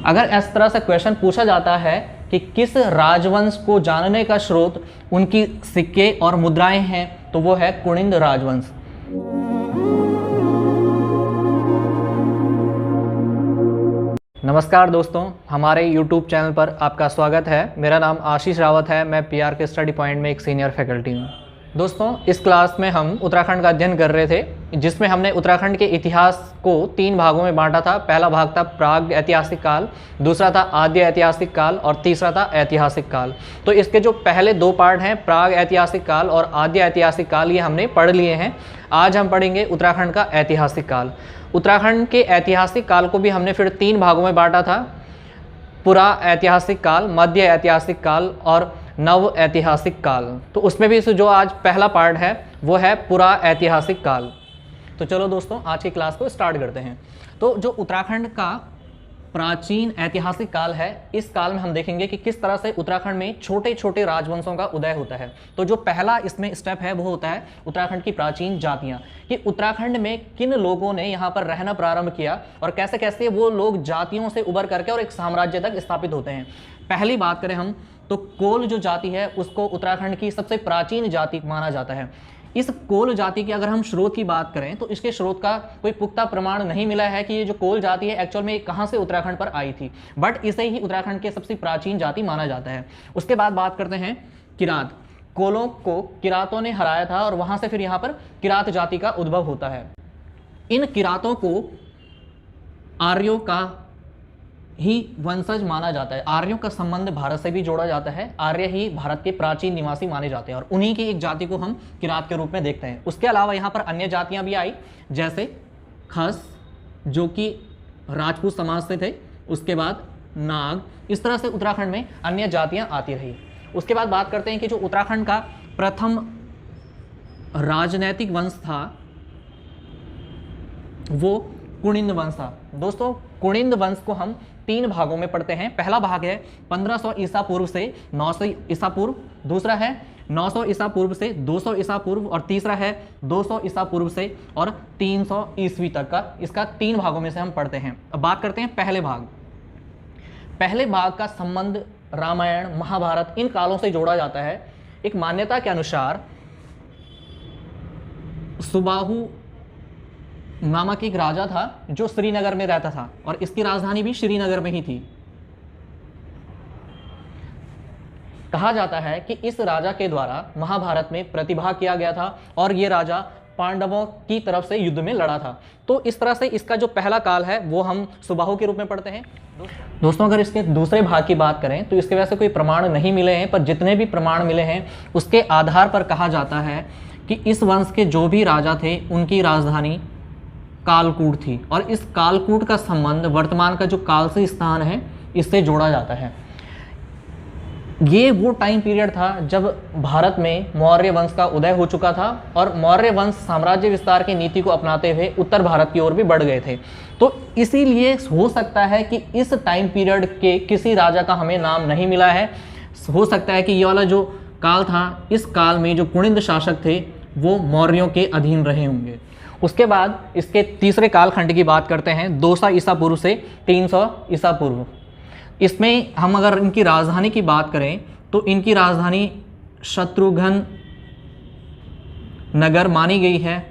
अगर इस तरह से क्वेश्चन पूछा जाता है कि किस राजवंश को जानने का स्रोत उनकी सिक्के और मुद्राएं हैं, तो वो है कुनिंद राजवंश। नमस्कार दोस्तों, हमारे YouTube चैनल पर आपका स्वागत है। मेरा नाम आशीष रावत है। मैं PR के स्टडी पॉइंट में एक सीनियर फैकल्टी हूँ। दोस्तों, इस क्लास में हम उत्तराखंड का अध्ययन कर रहे थे, जिसमें हमने उत्तराखंड के इतिहास को 3 भागों में बांटा था। पहला भाग था प्राग ऐतिहासिक काल, दूसरा था आद्य ऐतिहासिक काल और तीसरा था ऐतिहासिक काल। तो इसके जो पहले 2 पार्ट हैं, प्राग ऐतिहासिक काल और आद्य ऐतिहासिक काल, ये हमने पढ़ लिए हैं। आज हम पढ़ेंगे उत्तराखंड का ऐतिहासिक काल। उत्तराखंड के ऐतिहासिक काल को भी हमने फिर 3 भागों में बांटा था, पुरा ऐतिहासिक काल, मध्य ऐतिहासिक काल और नव ऐतिहासिक काल। तो उसमें भी जो आज पहला पार्ट है वो है पुरा ऐतिहासिक काल। तो चलो दोस्तों, आज की क्लास को स्टार्ट करते हैं। तो जो उत्तराखंड का प्राचीन ऐतिहासिक काल है, इस काल में हम देखेंगे कि किस तरह से उत्तराखंड में छोटे छोटे राजवंशों का उदय होता है। तो जो पहला इसमें स्टेप है वो होता है उत्तराखंड की प्राचीन जातियां, कि उत्तराखंड में किन लोगों ने यहाँ पर रहना प्रारंभ किया और कैसे कैसे वो लोग जातियों से उभर करके और एक साम्राज्य तक स्थापित होते हैं। पहली बात करें हम तो कोल जो जाति है उसको उत्तराखंड की सबसे प्राचीन जाति माना जाता है। इस कोल जाति की अगर हम स्रोत की बात करें तो इसके स्रोत का कोई पुख्ता प्रमाण नहीं मिला है कि ये जो कोल जाति है एक्चुअल में कहाँ से उत्तराखंड पर आई थी, बट इसे ही उत्तराखंड के सबसे प्राचीन जाति माना जाता है। उसके बाद बात करते हैं किरात। कोलों को किरातों ने हराया था और वहां से फिर यहाँ पर किरात जाति का उद्भव होता है। इन किरातों को आर्यों का ही वंशज माना जाता है। आर्यों का संबंध भारत से भी जोड़ा जाता है। आर्य ही भारत के प्राचीन निवासी माने जाते हैं और उन्हीं की एक जाति को हम किरात के रूप में देखते हैं। उसके अलावा यहाँ पर अन्य जातियां भी आई, जैसे खस जो कि राजपूत समाज से थे, उसके बाद नाग। इस तरह से उत्तराखंड में अन्य जातियां आती रही। उसके बाद बात करते हैं कि जो उत्तराखंड का प्रथम राजनैतिक वंश था वो कुनिंद वंश था। दोस्तों, कुनिंद वंश को हम 3 भागों में पढ़ते हैं। पहला भाग है 1500 ईसा पूर्व से 900 ईसा पूर्व, दूसरा है 900 ईसा पूर्व से 200 ईसा पूर्व और तीसरा है 200 ईसा पूर्व से और 300 ईस्वी तक का। इसका 3 भागों में से हम पढ़ते हैं। अब बात करते हैं पहले भाग। पहले भाग का संबंध रामायण, महाभारत, इन कालों से जोड़ा जाता है। एक मान्यता के अनुसार सुबाहु नामक एक राजा था जो श्रीनगर में रहता था और इसकी राजधानी भी श्रीनगर में ही थी। कहा जाता है कि इस राजा के द्वारा महाभारत में प्रतिभा किया गया था और ये राजा पांडवों की तरफ से युद्ध में लड़ा था। तो इस तरह से इसका जो पहला काल है वो हम सुबाहु के रूप में पढ़ते हैं। दोस्तों, अगर इसके दूसरे भाग की बात करें तो इसके वैसे कोई प्रमाण नहीं मिले हैं, पर जितने भी प्रमाण मिले हैं उसके आधार पर कहा जाता है कि इस वंश के जो भी राजा थे उनकी राजधानी कालकूट थी और इस कालकूट का संबंध वर्तमान का जो कालसी स्थान है इससे जोड़ा जाता है। ये वो टाइम पीरियड था जब भारत में मौर्य वंश का उदय हो चुका था और मौर्य वंश साम्राज्य विस्तार की नीति को अपनाते हुए उत्तर भारत की ओर भी बढ़ गए थे। तो इसीलिए हो सकता है कि इस टाइम पीरियड के किसी राजा का हमें नाम नहीं मिला है। हो सकता है कि ये वाला जो काल था, इस काल में जो कुनिंद शासक थे वो मौर्यों के अधीन रहे होंगे। उसके बाद इसके तीसरे कालखंड की बात करते हैं 200 ईसा पूर्व से 300 ईसा पूर्व। इसमें हम अगर इनकी राजधानी की बात करें तो इनकी राजधानी शत्रुघ्न नगर मानी गई है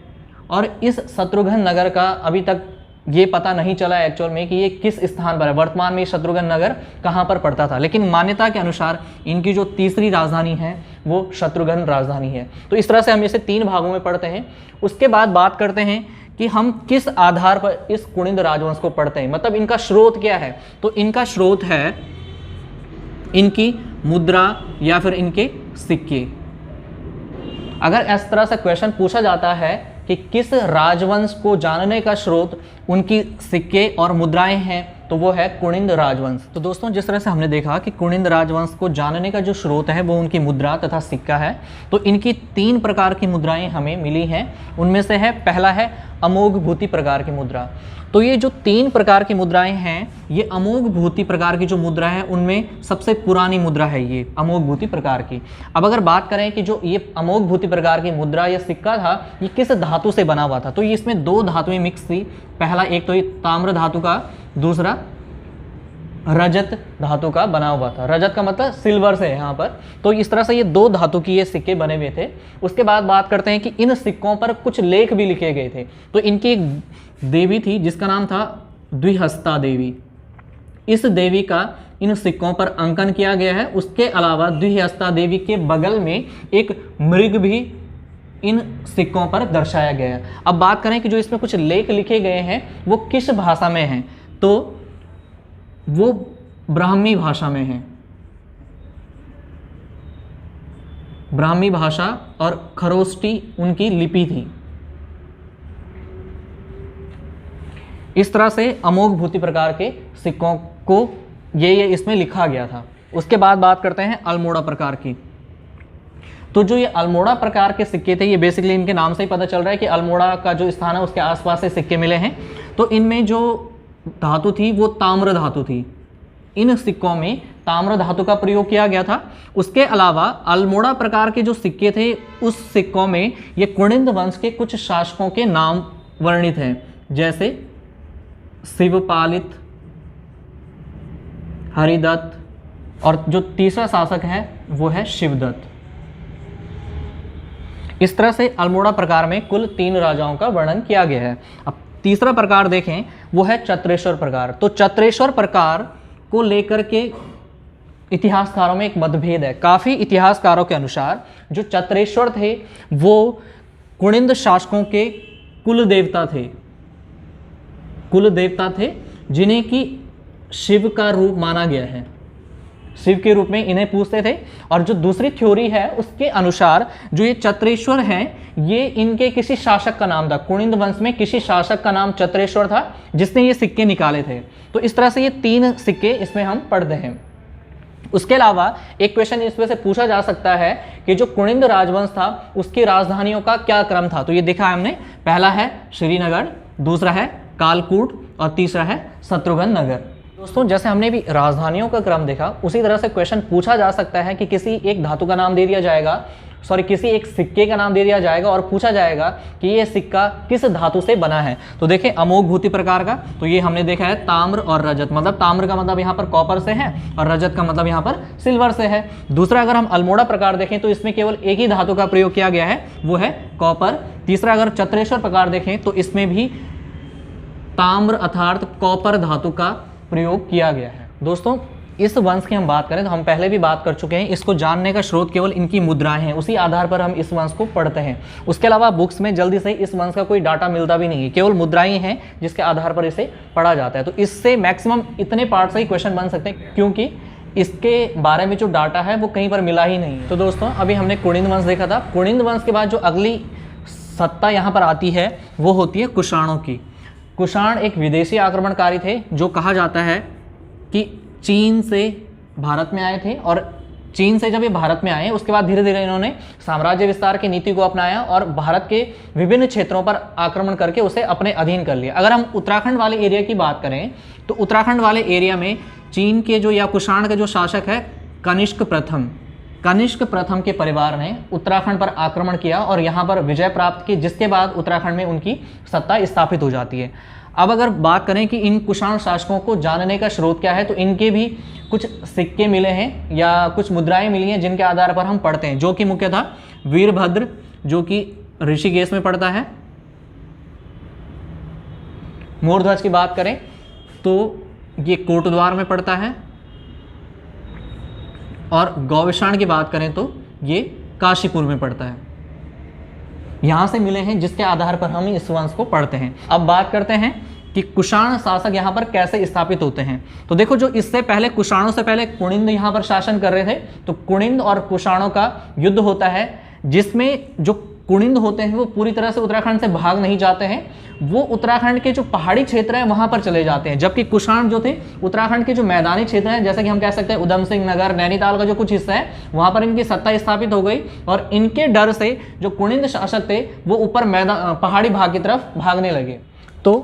और इस शत्रुघ्न नगर का अभी तक ये पता नहीं चला एक्चुअल में कि ये किस स्थान पर है। वर्तमान में शत्रुघ्न नगर कहाँ पर पड़ता था, लेकिन मान्यता के अनुसार इनकी जो तीसरी राजधानी है वो शत्रुघ्न राजधानी है। तो इस तरह से हम इसे 3 भागों में पढ़ते हैं। उसके बाद बात करते हैं कि हम किस आधार पर इस कुनिंद राजवंश को पढ़ते हैं, मतलब इनका स्रोत क्या है। तो इनका स्रोत है इनकी मुद्रा या फिर इनके सिक्के। अगर इस तरह से क्वेश्चन पूछा जाता है कि किस राजवंश को जानने का स्रोत उनकी सिक्के और मुद्राएं हैं, तो वो है कुनिंद राजवंश। तो दोस्तों, जिस तरह से हमने देखा कि कुनिंद राजवंश को जानने का जो स्रोत है वो उनकी मुद्रा तथा सिक्का है, तो इनकी 3 प्रकार की मुद्राएं हमें मिली हैं। उनमें से है पहला है अमोघ भूति प्रकार की मुद्रा। तो ये जो 3 प्रकार की मुद्राएं हैं, ये अमोघ भूति प्रकार की जो मुद्रा है उनमें सबसे पुरानी मुद्रा है ये अमोघ भूति प्रकार की। अब अगर बात करें कि जो ये अमोघ भूति प्रकार की मुद्रा या सिक्का था ये किस धातु से बना हुआ था, तो ये इसमें 2 धातुएं मिक्स थी। पहला एक तो ये ताम्र धातु का, दूसरा रजत धातु का बना हुआ था। रजत का मतलब सिल्वर से है यहाँ पर। तो इस तरह से ये 2 धातु की ये सिक्के बने हुए थे। उसके बाद बात करते हैं कि इन सिक्कों पर कुछ लेख भी लिखे गए थे। तो इनकी एक देवी थी जिसका नाम था द्विहस्ता देवी। इस देवी का इन सिक्कों पर अंकन किया गया है। उसके अलावा द्विहस्ता देवी के बगल में एक मृग भी इन सिक्कों पर दर्शाया गया है। अब बात करें कि जो इसमें कुछ लेख लिखे गए हैं वो किस भाषा में हैं, तो वो ब्राह्मी भाषा में है। ब्राह्मी भाषा और खरोष्टी उनकी लिपि थी। इस तरह से अमोघ भूति प्रकार के सिक्कों को ये इसमें लिखा गया था। उसके बाद बात करते हैं अल्मोड़ा प्रकार की। तो जो ये अल्मोड़ा प्रकार के सिक्के थे, ये बेसिकली इनके नाम से ही पता चल रहा है कि अल्मोड़ा का जो स्थान है उसके आसपास से सिक्के मिले हैं। तो इनमें जो धातु थी वो ताम्र धातु थी। इन सिक्कों में ताम्र धातु का प्रयोग किया गया था। उसके अलावा अल्मोड़ा प्रकार के जो सिक्के थे उस सिक्कों में ये कुणिंद वंश के कुछ शासकों के नाम वर्णित हैं, जैसे शिवपालित, हरिदत्त और जो तीसरा शासक है वो है शिवदत्त। इस तरह से अल्मोड़ा प्रकार में कुल 3 राजाओं का वर्णन किया गया है। अब तीसरा प्रकार देखें वो है चत्रेश्वर प्रकार। तो चत्रेश्वर प्रकार को लेकर के इतिहासकारों में एक मतभेद है। काफ़ी इतिहासकारों के अनुसार जो चत्रेश्वर थे वो कुणिंद शासकों के कुल देवता थे जिन्हें कि शिव का रूप माना गया है। शिव के रूप में इन्हें पूजते थे। और जो दूसरी थ्योरी है उसके अनुसार जो ये चत्रेश्वर हैं ये इनके किसी शासक का नाम था। कुणिंद वंश में किसी शासक का नाम चत्रेश्वर था जिसने ये सिक्के निकाले थे। तो इस तरह से ये 3 सिक्के इसमें हम पढ़ते हैं। उसके अलावा एक क्वेश्चन इसमें से पूछा जा सकता है कि जो कुणिंद राजवंश था उसकी राजधानियों का क्या क्रम था। तो ये देखा है हमने, पहला है श्रीनगर, दूसरा है कालकूट और तीसरा है शत्रुघ्न नगर। दोस्तों जैसे हमने भी राजधानियों का क्रम देखा उसी तरह से क्वेश्चन पूछा जा सकता है कि किसी एक धातु का नाम दे दिया जाएगा, किसी एक सिक्के का नाम दे दिया जाएगा और पूछा जाएगा कि ये सिक्का किस धातु से बना है। तो देखें अमोघ भूति प्रकार का, तो ये हमने देखा है ताम्र और रजत, मतलब ताम्र का मतलब यहाँ पर कॉपर से है और रजत का मतलब यहाँ पर सिल्वर से है। दूसरा अगर हम अल्मोड़ा प्रकार देखें तो इसमें केवल एक ही धातु का प्रयोग किया गया है, वो है कॉपर। तीसरा अगर चत्रेश्वर प्रकार देखें तो इसमें भी ताम्र अर्थात कॉपर धातु का प्रयोग किया गया है। दोस्तों इस वंश की हम बात करें तो हम पहले भी बात कर चुके हैं, इसको जानने का स्रोत केवल इनकी मुद्राएं हैं, उसी आधार पर हम इस वंश को पढ़ते हैं। उसके अलावा बुक्स में जल्दी से इस वंश का कोई डाटा मिलता भी नहीं है, केवल मुद्राएं हैं जिसके आधार पर इसे पढ़ा जाता है। तो इससे मैक्सिमम इतने पार्ट से ही क्वेश्चन बन सकते हैं क्योंकि इसके बारे में जो डाटा है वो कहीं पर मिला ही नहीं है। तो दोस्तों अभी हमने कुणिंद वंश देखा था। कुणिंद वंश के बाद जो अगली सत्ता यहाँ पर आती है वो होती है कुषाणों की। कुषाण एक विदेशी आक्रमणकारी थे जो कहा जाता है कि चीन से भारत में आए थे और चीन से जब ये भारत में आए उसके बाद धीरे धीरे इन्होंने साम्राज्य विस्तार की नीति को अपनाया और भारत के विभिन्न क्षेत्रों पर आक्रमण करके उसे अपने अधीन कर लिया। अगर हम उत्तराखंड वाले एरिया की बात करें तो उत्तराखंड वाले एरिया में चीन के जो या कुषाण के जो शासक है कनिष्क प्रथम के परिवार ने उत्तराखंड पर आक्रमण किया और यहाँ पर विजय प्राप्त की, जिसके बाद उत्तराखंड में उनकी सत्ता स्थापित हो जाती है। अब अगर बात करें कि इन कुषाण शासकों को जानने का स्रोत क्या है तो इनके भी कुछ सिक्के मिले हैं या कुछ मुद्राएं मिली हैं जिनके आधार पर हम पढ़ते हैं, जो कि मुख्यतः वीरभद्र जो कि ऋषिकेश में पड़ता है। मोरध्वज की बात करें तो ये कोटद्वार में पड़ता है और गौविषाण की बात करें तो ये काशीपुर में पड़ता है। यहाँ से मिले हैं जिसके आधार पर हम इस वंश को पढ़ते हैं। अब बात करते हैं कि कुषाण शासक यहाँ पर कैसे स्थापित होते हैं। तो देखो जो इससे पहले कुषाणों से पहले कुणिंद यहाँ पर शासन कर रहे थे, तो कुणिंद और कुषाणों का युद्ध होता है जिसमें जो कुणिंद होते हैं वो पूरी तरह से उत्तराखंड से भाग नहीं जाते हैं, वो उत्तराखंड के जो पहाड़ी क्षेत्र हैं वहां पर चले जाते हैं, जबकि कुषाण जो थे उत्तराखंड के जो मैदानी क्षेत्र हैं जैसे कि हम कह सकते हैं उधम सिंह नगर, नैनीताल का जो कुछ हिस्सा है वहां पर इनकी सत्ता स्थापित हो गई और इनके डर से जो कुणिंद शासक थे वो ऊपर मैदान पहाड़ी भाग की तरफ भागने लगे। तो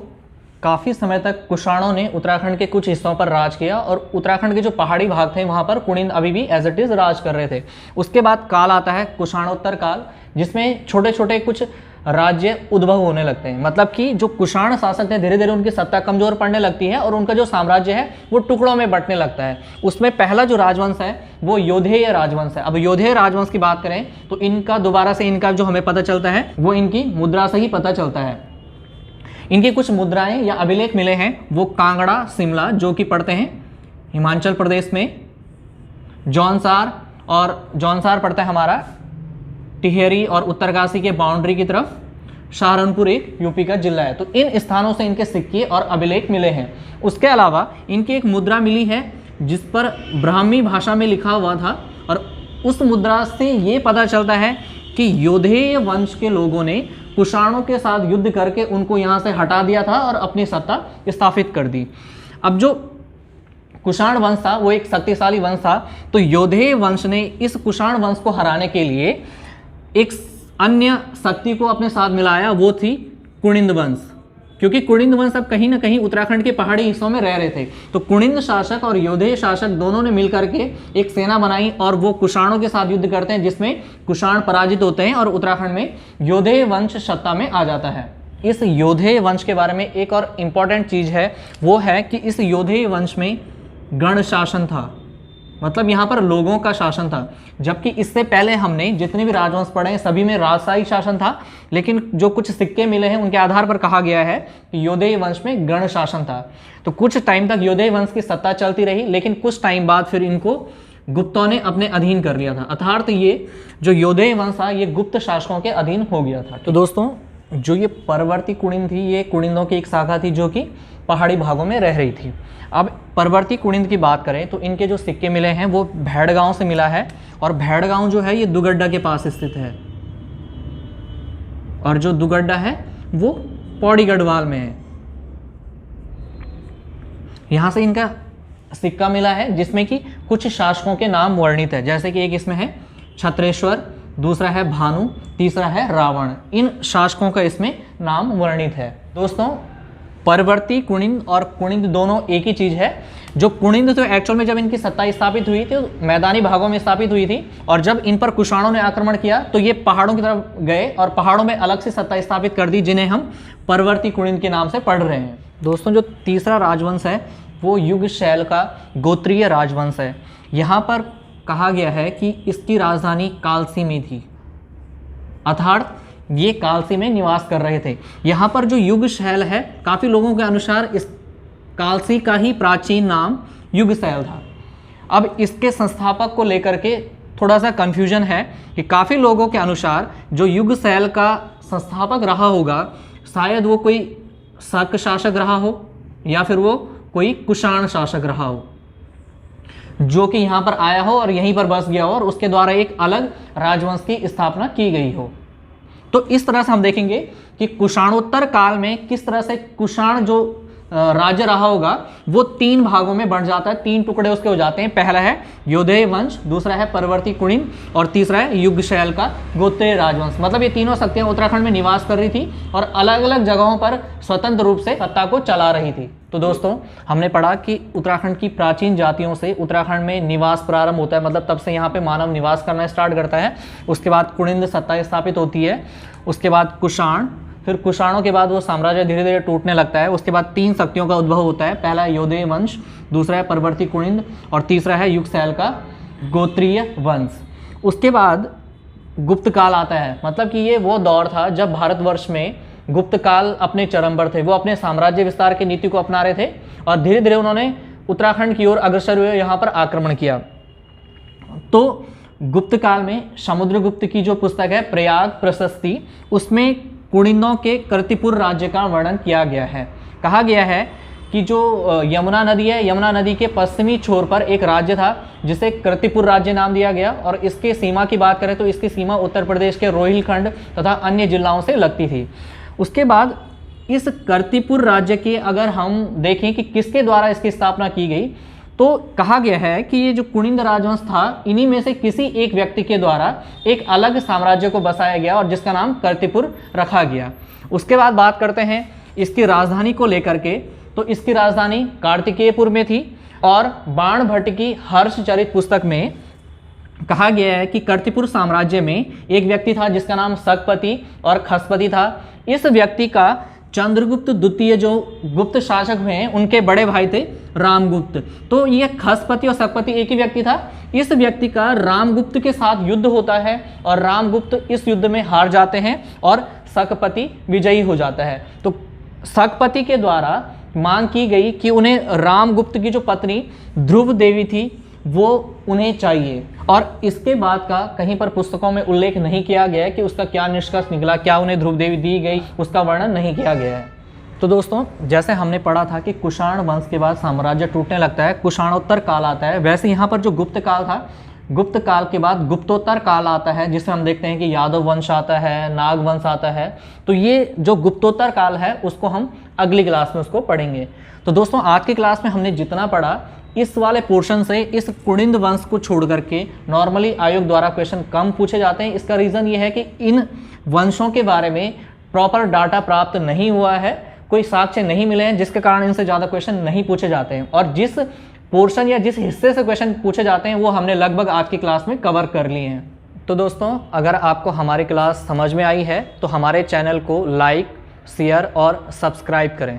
काफ़ी समय तक कुषाणों ने उत्तराखंड के कुछ हिस्सों पर राज किया और उत्तराखंड के जो पहाड़ी भाग थे वहाँ पर कुणिंद अभी भी एज इट इज़ राज कर रहे थे। उसके बाद काल आता है कुषाणोत्तर काल, जिसमें छोटे छोटे कुछ राज्य उद्भव होने लगते हैं। मतलब कि जो कुषाण शासक थे धीरे धीरे उनकी सत्ता कमजोर पड़ने लगती है और उनका जो साम्राज्य है वो टुकड़ों में बंटने लगता है। उसमें पहला जो राजवंश है वो यौधेय राजवंश है। अब यौधेय राजवंश की बात करें तो इनका दोबारा से इनका जो हमें पता चलता है वो इनकी मुद्रा से ही पता चलता है। इनकी कुछ मुद्राएं या अभिलेख मिले हैं वो कांगड़ा, शिमला जो कि पड़ते हैं हिमाचल प्रदेश में, जौनसार, और जौनसार पड़ता है हमारा टिहरी और उत्तरकाशी के बाउंड्री की तरफ, सहारनपुर एक यूपी का जिला है। तो इन स्थानों से इनके सिक्के और अभिलेख मिले हैं। उसके अलावा इनकी एक मुद्रा मिली है जिस पर ब्राह्मी भाषा में लिखा हुआ था और उस मुद्रा से ये पता चलता है कि यौधेय वंश के लोगों ने कुषाणों के साथ युद्ध करके उनको यहाँ से हटा दिया था और अपनी सत्ता स्थापित कर दी। अब जो कुषाण वंश था वो एक शक्तिशाली वंश था, तो यौधेय वंश ने इस कुषाण वंश को हराने के लिए एक अन्य शक्ति को अपने साथ मिलाया, वो थी कुणिंद वंश। क्योंकि कुणिंद वंश अब कहीं ना कहीं उत्तराखंड के पहाड़ी हिस्सों में रह रहे थे, तो कुणिंद शासक और यौधेय शासक दोनों ने मिलकर के एक सेना बनाई और वो कुषाणों के साथ युद्ध करते हैं, जिसमें कुषाण पराजित होते हैं और उत्तराखंड में यौधेय वंश सत्ता में आ जाता है। इस यौधेय वंश के बारे में एक और इम्पॉर्टेंट चीज़ है, वो है कि इस यौधेय वंश में गण शासन था, मतलब यहाँ पर लोगों का शासन था। जबकि इससे पहले हमने जितने भी राजवंश पढ़े हैं सभी में राजशाही शासन था, लेकिन जो कुछ सिक्के मिले हैं उनके आधार पर कहा गया है कि यौधेय वंश में गण शासन था। तो कुछ टाइम तक यौधेय वंश की सत्ता चलती रही, लेकिन कुछ टाइम बाद फिर इनको गुप्तों ने अपने अधीन कर लिया था, अर्थात ये जो यौधेय वंश था ये गुप्त शासकों के अधीन हो गया था। तो दोस्तों जो ये परवर्ती कुणिंद थी ये कुणिंदों की एक शाखा थी जो कि पहाड़ी भागों में रह रही थी। अब परवर्ती कुणिंद की बात करें तो इनके जो सिक्के मिले हैं वो भेड़गांव से मिला है, और भेड़गांव जो है ये दुगड्डा के पास स्थित है, और जो दुगड्डा है वो पौड़ी गढ़वाल में है। यहां से इनका सिक्का मिला है जिसमें कि कुछ शासकों के नाम वर्णित है, जैसे कि एक इसमें है छत्रेश्वर, दूसरा है भानु, तीसरा है रावण। इन शासकों का इसमें नाम वर्णित है। दोस्तों परवर्ती कुणिंद और कुणिंद दोनों एक ही चीज़ है। जो कुणिंद तो एक्चुअल में जब इनकी सत्ता स्थापित हुई थी तो मैदानी भागों में स्थापित हुई थी, और जब इन पर कुषाणों ने आक्रमण किया तो ये पहाड़ों की तरफ गए और पहाड़ों में अलग से सत्ता स्थापित कर दी, जिन्हें हम परवर्ती कुणिंद के नाम से पढ़ रहे हैं। दोस्तों जो तीसरा राजवंश है वो युग शैल का गोत्रीय राजवंश है। यहाँ पर कहा गया है कि इसकी राजधानी कालसी में थी, अर्थात ये कालसी में निवास कर रहे थे। यहाँ पर जो युगशैल है काफ़ी लोगों के अनुसार इस कालसी का ही प्राचीन नाम युगशैल था। अब इसके संस्थापक को लेकर के थोड़ा सा कन्फ्यूजन है कि काफ़ी लोगों के अनुसार जो युगशैल का संस्थापक रहा होगा शायद वो कोई शक शासक रहा हो या फिर वो कोई कुषाण शासक रहा हो, जो कि यहाँ पर आया हो और यहीं पर बस गया हो और उसके द्वारा एक अलग राजवंश की स्थापना की गई हो। तो इस तरह से हम देखेंगे कि कुषाणोत्तर काल में किस तरह से कुषाण जो राज्य रहा होगा वो तीन भागों में बढ़ जाता है, तीन टुकड़े उसके हो जाते हैं। पहला है यौधेय वंश, दूसरा है परवर्ती कुणिंद और तीसरा है युगशैल का गोत्रीय राजवंश। मतलब ये तीनों शक्तियां उत्तराखंड में निवास कर रही थी और अलग अलग जगहों पर स्वतंत्र रूप से सत्ता को चला रही थी। तो दोस्तों हमने पढ़ा कि उत्तराखंड की प्राचीन जातियों से उत्तराखंड में निवास प्रारंभ होता है, मतलब तब से यहाँ पे मानव निवास करना स्टार्ट करता है। उसके बाद कुणिंद सत्ता स्थापित होती है, उसके बाद कुषाण, फिर कुषाणों के बाद वो साम्राज्य धीरे धीरे टूटने लगता है। उसके बाद तीन शक्तियों का उद्भव होता है, पहला है यौधेय वंश, दूसरा है परवर्ती कुणिंद और तीसरा है युगशैल का गोत्रीय वंश। उसके बाद गुप्त काल आता है, मतलब कि ये वो दौर था जब भारतवर्ष में गुप्त काल अपने चरम पर थे। वो अपने साम्राज्य विस्तार की नीति को अपना रहे थे और धीरे धीरे उन्होंने उत्तराखंड की ओर अग्रसर हुए, यहाँ पर आक्रमण किया। तो गुप्त काल में समुद्रगुप्त की जो पुस्तक है प्रयाग प्रशस्ति, उसमें कुणिंदों के कर्तिपुर राज्य का वर्णन किया गया है। कहा गया है कि जो यमुना नदी है, यमुना नदी के पश्चिमी छोर पर एक राज्य था जिसे कर्तिपुर राज्य नाम दिया गया, और इसके सीमा की बात करें तो इसकी सीमा उत्तर प्रदेश के रोहिलखंड तथा अन्य जिलाओं से लगती थी। उसके बाद इस कर्तिपुर राज्य के अगर हम देखें कि किसके द्वारा इसकी स्थापना की गई, तो कहा गया है कि ये जो कुणिंद राजवंश था इन्हीं में से किसी एक व्यक्ति के द्वारा एक अलग साम्राज्य को बसाया गया और जिसका नाम कर्तिपुर रखा गया। उसके बाद बात करते हैं इसकी राजधानी को लेकर के, तो इसकी राजधानी कार्तिकेयपुर में थी और बाण भट्ट की हर्षचरित पुस्तक में कहा गया है कि कर्तिपुर साम्राज्य में एक व्यक्ति था जिसका नाम सकपति और खसपति था। इस व्यक्ति का चंद्रगुप्त द्वितीय जो गुप्त शासक हुए हैं उनके बड़े भाई थे रामगुप्त। तो ये खसपति और सकपति एक ही व्यक्ति था। इस व्यक्ति का रामगुप्त के साथ युद्ध होता है और रामगुप्त इस युद्ध में हार जाते हैं और सकपति विजयी हो जाता है। तो सकपति के द्वारा मांग की गई कि उन्हें रामगुप्त की जो पत्नी ध्रुव देवी थी वो उन्हें चाहिए, और इसके बाद का कहीं पर पुस्तकों में उल्लेख नहीं किया गया है कि उसका क्या निष्कर्ष निकला, क्या उन्हें ध्रुव देवी दी गई, उसका वर्णन नहीं किया गया है। तो दोस्तों, जैसे हमने पढ़ा था कि कुषाण वंश के बाद साम्राज्य टूटने लगता है, कुषाणोत्तर काल आता है, वैसे यहाँ पर जो गुप्त काल था, गुप्त काल के बाद गुप्तोत्तर काल आता है, जिसमें हम देखते हैं कि यादव वंश आता है, नाग वंश आता है। तो ये जो गुप्तोत्तर काल है उसको हम अगली क्लास में उसको पढ़ेंगे। तो दोस्तों, आज की क्लास में हमने जितना पढ़ा, इस वाले पोर्शन से इस कुणिंद वंश को छोड़ करके नॉर्मली आयोग द्वारा क्वेश्चन कम पूछे जाते हैं। इसका रीज़न ये है कि इन वंशों के बारे में प्रॉपर डाटा प्राप्त नहीं हुआ है, कोई साक्ष्य नहीं मिले हैं, जिसके कारण इनसे ज़्यादा क्वेश्चन नहीं पूछे जाते हैं। और जिस पोर्शन या जिस हिस्से से क्वेश्चन पूछे जाते हैं वो हमने लगभग आज की क्लास में कवर कर लिए हैं। तो दोस्तों, अगर आपको हमारी क्लास समझ में आई है तो हमारे चैनल को लाइक, शेयर और सब्सक्राइब करें।